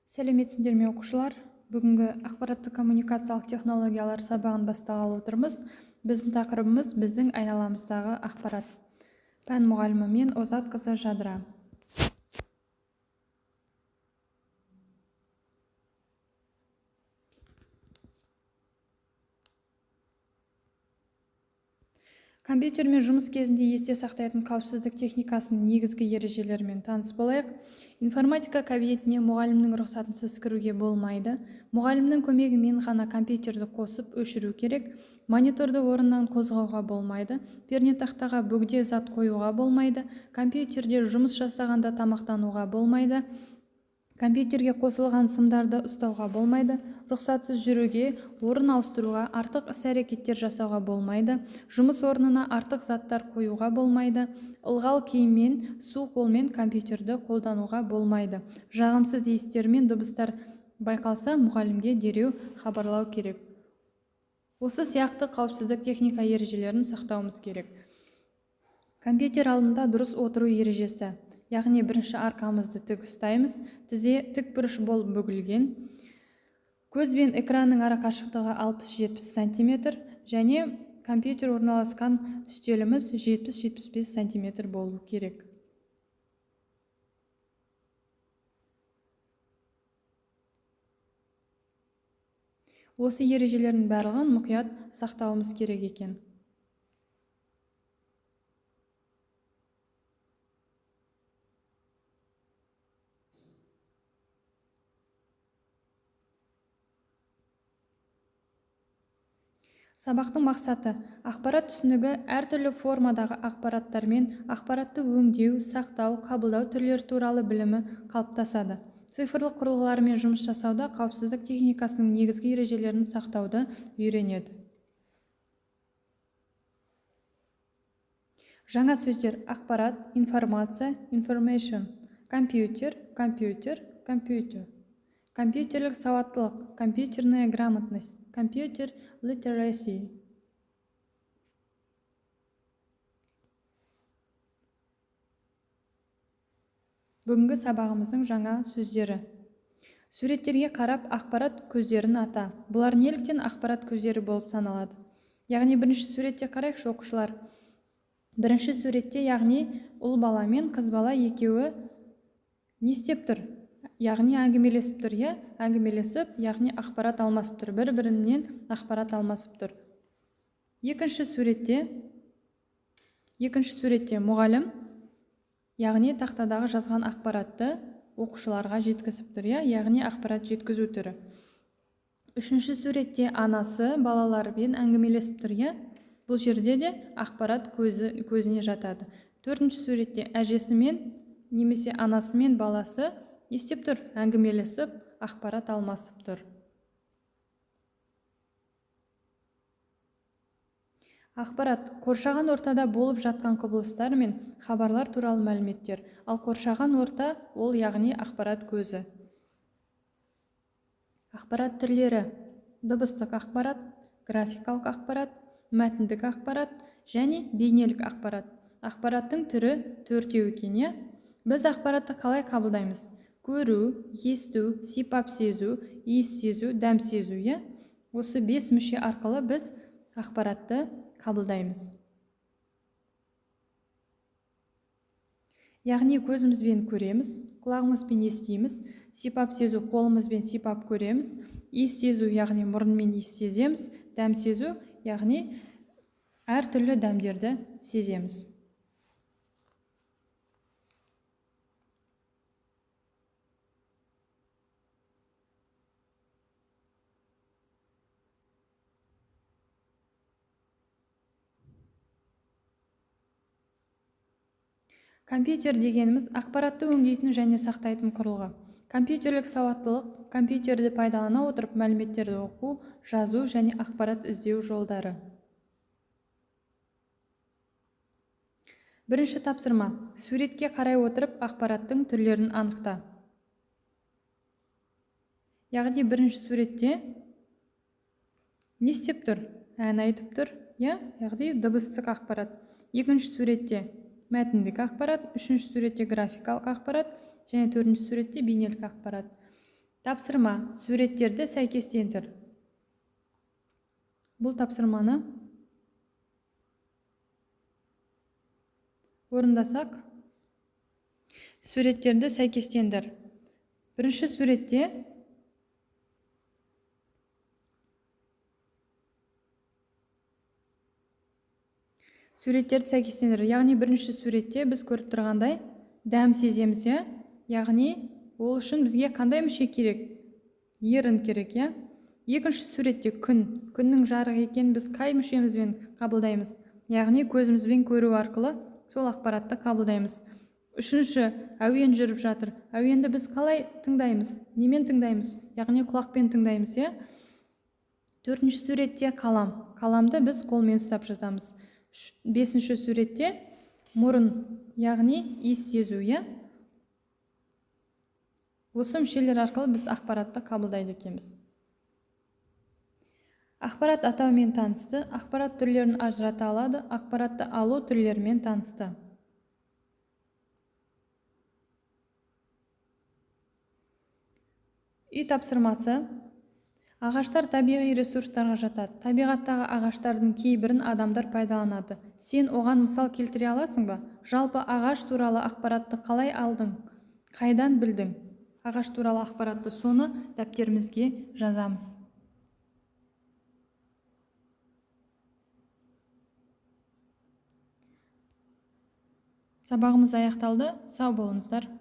Сәлеметсіздер ме оқушылар? Бүгінгі ақпараттық коммуникациялық технологиялар сабағын бастағалы отырмыз. Біздің тақырыбымыз біздің айналамыздағы ақпарат. Пән мұғалімі мен Озатқызы Жадыра. Компьютермен жұмыс кезінде есте сақтайтын қауіпсіздік техникасының негізгі ережелерімен таныс болайық. Информатика кабинетіне мұғалімнің рұқсатынсыз кіруге болмайды. Мұғалімнің көмегімен ғана компьютерді қосып өшіру керек. Мониторды орнынан қозғауға болмайды. Пернетақтаға бөгде зат қоюға болмайды. Компьютерде жұмыс жасағанда тамақтануға болмайды. Компьютерге қосылған сымдарды ұстауға болмайды. Рұқсатсыз жүруге, орын ауыстыруға, артық іс-әрекеттер жасауға болмайды. Жұмыс орнына артық заттар қоюға болмайды. Ылғал киіммен, су қолмен компьютерді қолдануға болмайды. Жағымсыз иістер мен дыбыстар байқалса, мұғалімге дереу хабарлау керек. Осы сияқты қауіпсіздік техника ережелерін сақтауымыз керек. Компьютер алдында дұрыс отыру ережесі. Яғни бірінші арқамызды тік ұстаймыз, тізе тік бұрыш болып бүгілген. Көз бен экранның ара қашықтығы 60-70 см және компьютер орналасқан үстеліміз 70-75 см болу керек. Осы ережелердің барлығын мұқият сақтауымыз керек екен. Сабақтың мақсаты: ақпарат түсінігі әртүрлі формадағы ақпараттармен ақпаратты өңдеу, сақтау, қабылдау түрлері туралы білімі қалыптасады. Цифрлық құрылғылармен жұмыс жасауда қауіпсіздік техникасының негізгі ережелерін сақтауды үйренеді. Жаңа сөздер: ақпарат, информация, information, компьютер, компьютер, компьютер. Компьютерлік сауаттылық, компьютерная грамотность, компьютер literacy. Бүгінгі сабағымыздың жаңа сөздері. Суреттерге қарап ақпарат көздерін ата. Бұлар неліктен ақпарат көздері болып саналады? Яғни бірінші суретте қарайықшы оқушылар. Бірінші суретте яғни ұл бала мен қыз бала екеуі не істеп тұр? Яғни әңгімелесіп тұр, әңгімелесіп, яғни ақпарат алмасып тұр, бір-бірінен ақпарат алмасып тұр. Екінші суретте мұғалім, яғни тақтадағы жазған ақпаратты оқушыларға жеткізіп тұр, яғни ақпарат жеткізу түрі. Үшінші суретте анасы балалармен әңгімелесіп тұр, бұл жерде де ақпарат көзіне жатады. Төртінші суретте әжесімен немесе анасымен баласы не істеп тұр? Әңгімелесіп, ақпарат алмасып тұр. Ақпарат қоршаған ортада болып жатқан құбылыстар мен хабарлар туралы мәліметтер. Ал қоршаған орта ол яғни ақпарат көзі. Ақпарат түрлері: дыбыстық ақпарат, графикалық ақпарат, мәтіндік ақпарат және бейнелік ақпарат. Ақпараттың түрі төртеу екен. Біз ақпаратты қалай қабылдаймыз? Көру, есту, сипап сезу, иіс сезу, дәм сезу. Осы 5 мүше арқылы біз ақпаратты қабылдаймыз. Яғни көзімізбен көреміз, құлағымызбен естиміз, сипап сезу қолымызбен сипап көреміз, иіс сезу яғни мұрынмен иіс сеземіз, дәм сезу яғни әртүрлі дәмдерді сеземіз. Компьютер дегеніміз ақпаратты өңдейтін және сақтайтын құрылғы. Компьютерлік сауаттылық компьютерді пайдалана отырып мәліметтерді оқу, жазу және ақпарат іздеу жолдары. Бірінші тапсырма: суретке қарай отырып ақпараттың түрлерін анықта. Яғни бірінші суретте не істеп тұр? Ән айтып тұр, яғни дыбыстық ақпарат. Екінші суретте мәтіндік ақпарат, үшінші суретте графикалық ақпарат және төртінші суретте бейнелік ақпарат. Тапсырма: суреттерді сәйкестендір. Бұл тапсырманы орындасақ, суреттерді сәйкестендір. Бірінші суретте суреттерді сәйкестендір. Яғни бірінші суретте біз көріп тұрғандай дәм сеземіз, яғни ол үшін бізге қандай мүше керек? Ерін керек, Екінші суретте күннің жарық екенін біз қай мүшемізбен қабылдаймыз? Яғни көзімізбен көру арқылы сол ақпаратты қабылдаймыз. Үшінші, әуен жүріп жатыр. Әуенді біз қалай тыңдаймыз? Немен тыңдаймыз? Яғни құлақпен тыңдаймыз, Төртінші суретте қалам. Қаламды біз қолмен ұстап жазамыз. Бесінші суретте мұрын, яғни иіс сезу, Осы мүшелер арқылы біз ақпаратты қабылдайды екенбіз. Ақпарат атауымен танысты. Ақпарат түрлерін ажырата алады. Ақпаратты алу түрлерімен танысты. Үй тапсырмасы: ағаштар табиғи ресурстарға жатады. Табиғаттағы ағаштардың кейбірін адамдар пайдаланады. Сен оған мысал келтіре аласың ба? Жалпы ағаш туралы ақпаратты қалай алдың? Қайдан білдің? Ағаш туралы ақпаратты соны дәптерімізге жазамыз. Сабағымыз аяқталды. Сау болыңыздар.